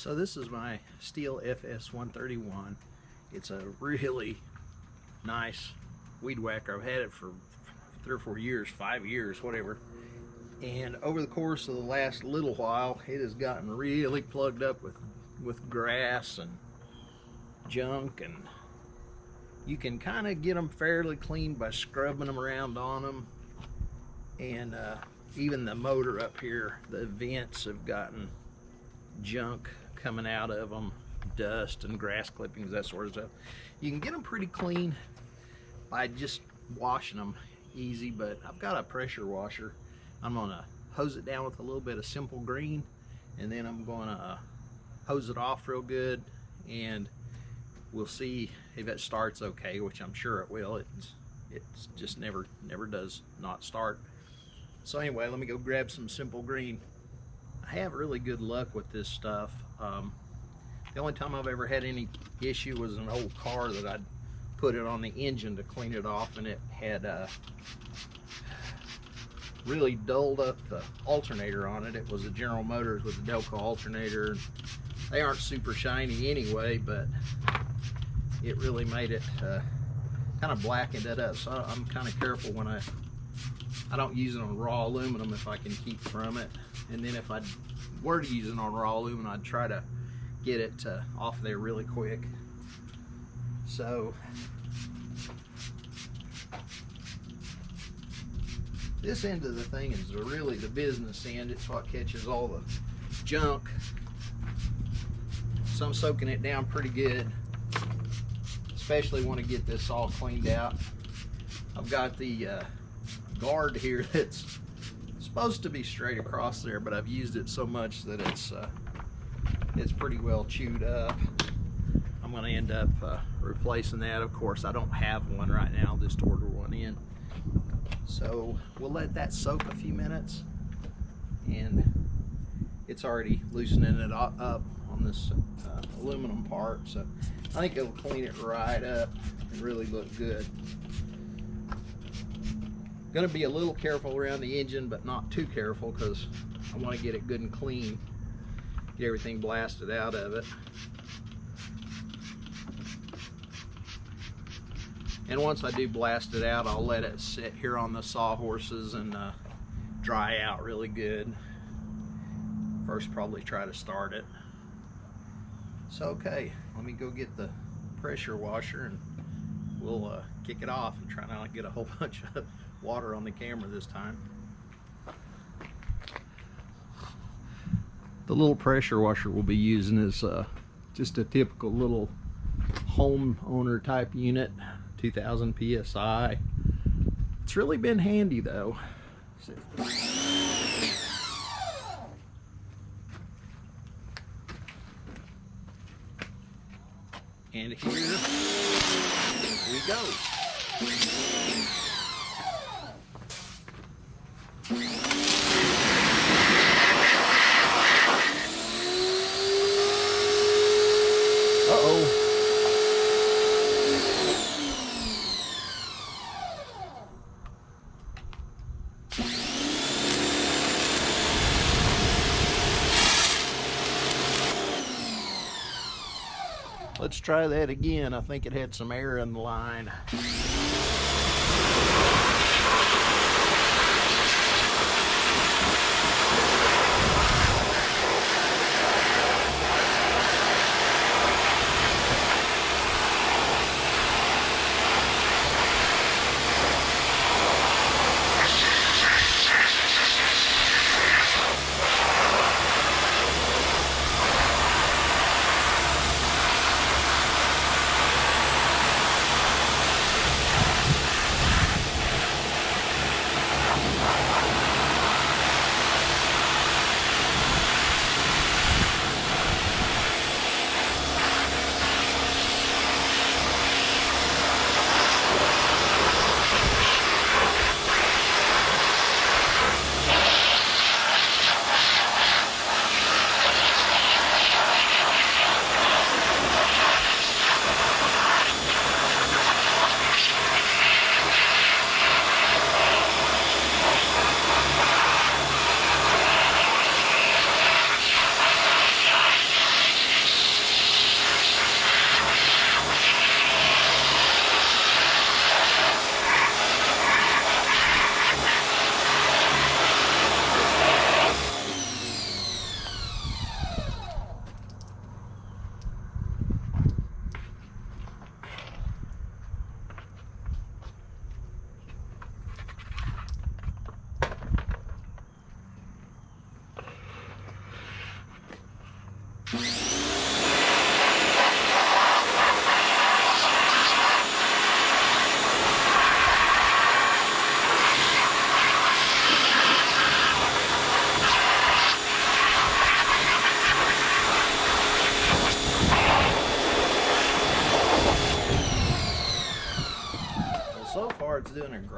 So this is my Stihl FS131. It's a really nice weed whacker. I've had it for 3 or 4 years, 5 years, whatever. And over the course of the last little while, it has gotten really plugged up with grass and junk, and you can kind of get them fairly clean by scrubbing them around on them. And even the motor up here, the vents have gotten junk coming out of them, dust and grass clippings, that sort of stuff. You can get them pretty clean by just washing them easy, but I've got a pressure washer. I'm gonna hose it down with a little bit of simple green, and then I'm gonna hose it off real good, and we'll see if it starts okay, which I'm sure it will. It's just never does not start. So anyway, let me go grab some simple green. I have really good luck with this stuff. The only time I've ever had any issue was an old car that I'd put it on the engine to clean it off, and it had really dulled up the alternator on it. It was a General Motors with a Delco alternator. They aren't super shiny anyway, but it really made it kind of blackened it up. So I'm kind of careful when I don't use it on raw aluminum if I can keep from it. And then if I were to use it on raw aluminum, I'd try to get it off there really quick. So this end of the thing is really the business end. It's what catches all the junk. So I'm soaking it down pretty good, especially when I get this all cleaned out. I've got the guard here that's supposed to be straight across there, but I've used it so much that it's pretty well chewed up. I'm going to end up replacing that. Of course, I don't have one right now. I'll just order one in. So we'll let that soak a few minutes, and it's already loosening it up on this aluminum part, so I think it'll clean it right up and really look good. Going to be a little careful around the engine, but not too careful, because I want to get it good and clean, get everything blasted out of it. And once I do blast it out, I'll let it sit here on the sawhorses and dry out really good. First, probably try to start it. So okay, let me go get the pressure washer, and we'll kick it off and try not to get a whole bunch of water on the camera this time. The little pressure washer we'll be using is just a typical little homeowner type unit, 2000 psi. It's really been handy though. And here we go. Uh-oh. Let's try that again. I think it had some air in the line.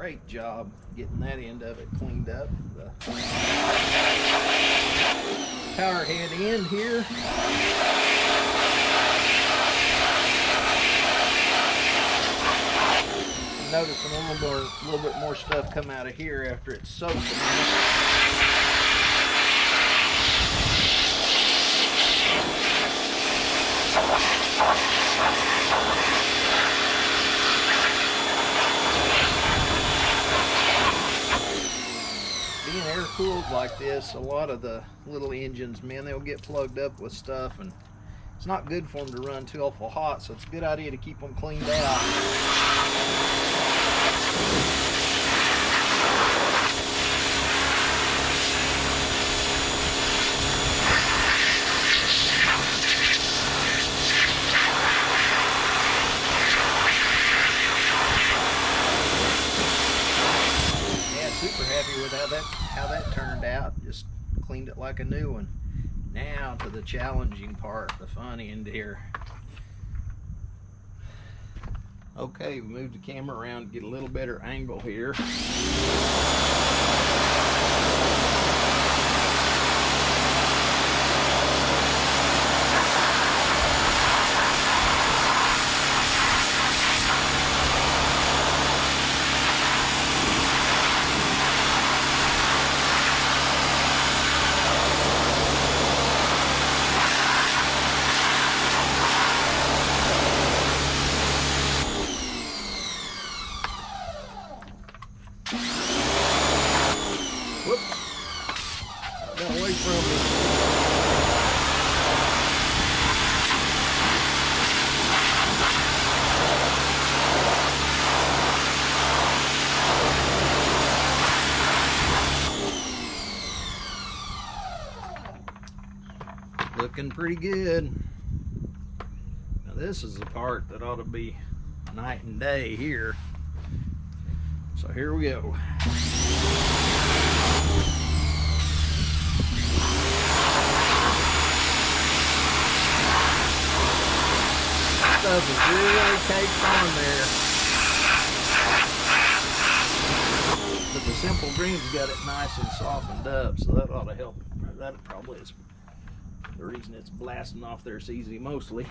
great job getting that end of it cleaned up. The power head end here. Noticing a little bit more stuff come out of here after it's soaked. Being air cooled like this, a lot of the little engines, man, they'll get plugged up with stuff, and it's not good for them to run too awful hot, so it's a good idea to keep them cleaned out. Super happy with how that turned out. Just cleaned it like a new one. Now to the challenging part, the fun end here. Okay, we moved the camera around to get a little better angle here. Away from me. Looking pretty good. Now this is the part that ought to be night and day here. So here we go. Stuff is really caked on there. But the simple green's got it nice and softened up, so that ought to help. That probably is the reason it's blasting off there so easy mostly.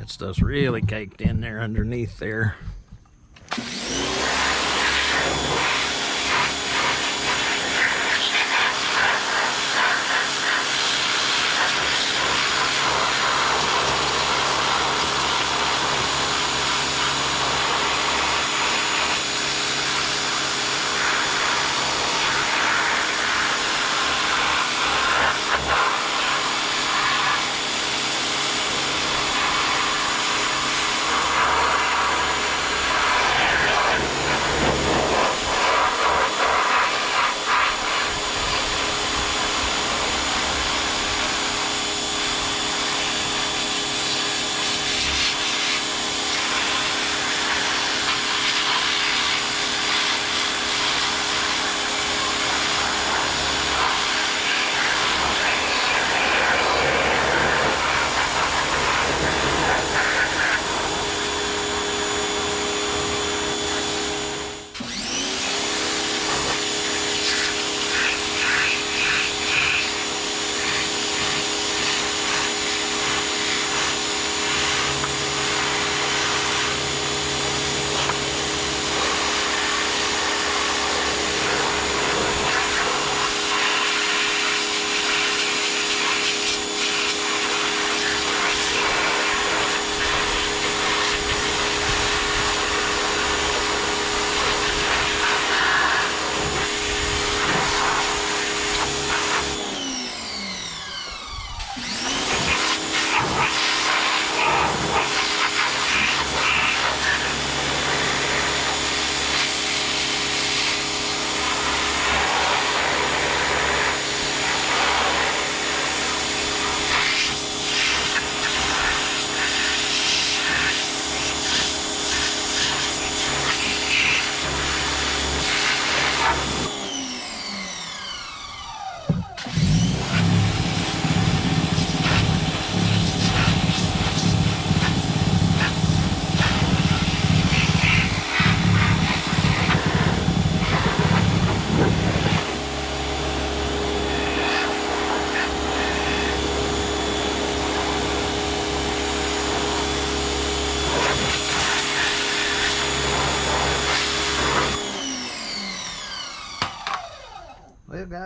Stuff's really caked in there underneath there.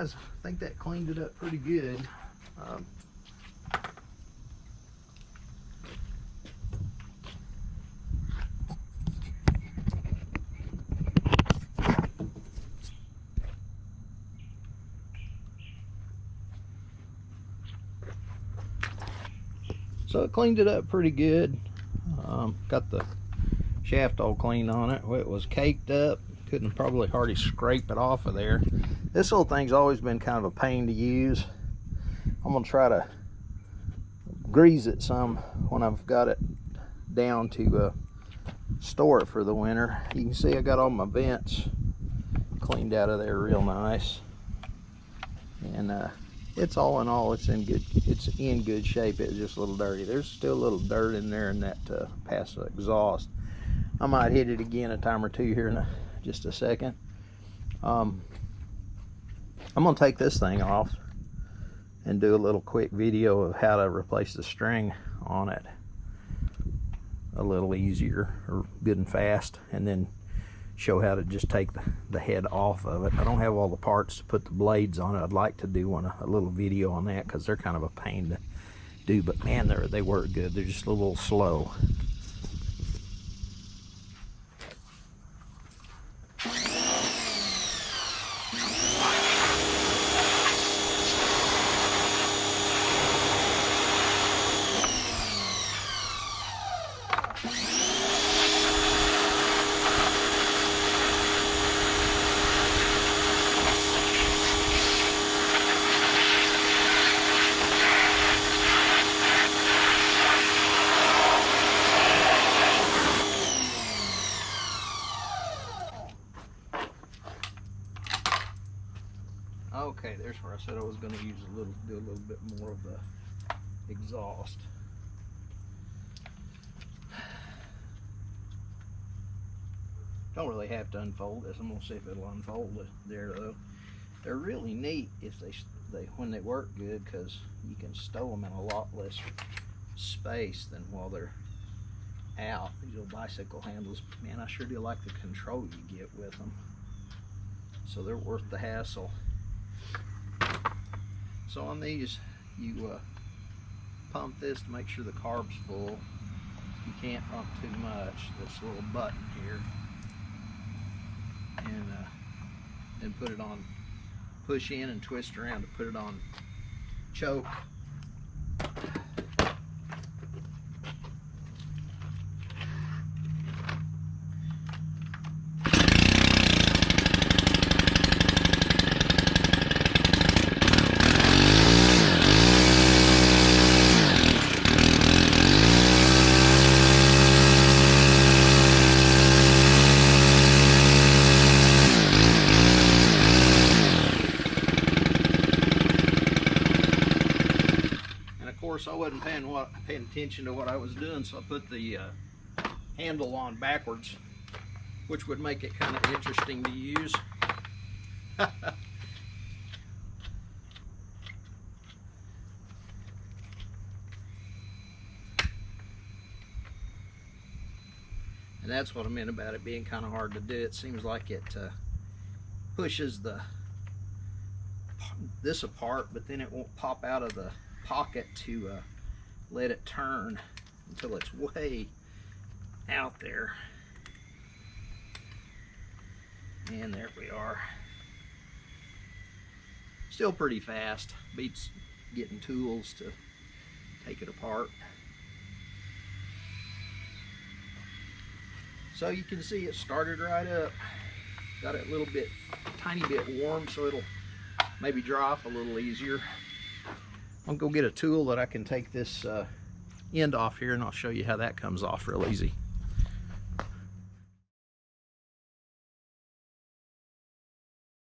guys, I think that cleaned it up pretty good. So it cleaned it up pretty good. Got the shaft all clean on it. Well, it was caked up. Couldn't probably hardly scrape it off of there. This little thing's always been kind of a pain to use. I'm gonna try to grease it some when I've got it down to store it for the winter. You can see I got all my vents cleaned out of there real nice, and it's all in all, it's in good shape. It's just a little dirty. There's still a little dirt in there in that past exhaust. I might hit it again a time or two here in just a second. I'm gonna take this thing off and do a little quick video of how to replace the string on it a little easier or good and fast, and then show how to just take the head off of it. I don't have all the parts to put the blades on it. I'd like to do a little video on that, because they're kind of a pain to do, but man, they work good. They're just a little slow. Okay, there's where I said I was going to use do a little bit more of the exhaust. Don't really have to unfold this. I'm going to see if it'll unfold it there though. They're really neat if when they work good, because you can stow them in a lot less space than while they're out. These little bicycle handles, man, I sure do like the control you get with them. So they're worth the hassle. So on these, you pump this to make sure the carb's full. You can't pump too much. This little button here, and put it on. Push in and twist around to put it on choke. I wasn't paying attention to what I was doing, so I put the handle on backwards, which would make it kind of interesting to use. And that's what I meant about it being kind of hard to do. It seems like it pushes this apart, but then it won't pop out of the pocket to let it turn until it's way out there. And there we are. Still pretty fast. Beats getting tools to take it apart. So you can see it started right up. Got it a little bit, tiny bit warm, so it'll maybe dry off a little easier. I'm gonna go get a tool that I can take this end off here, and I'll show you how that comes off real easy.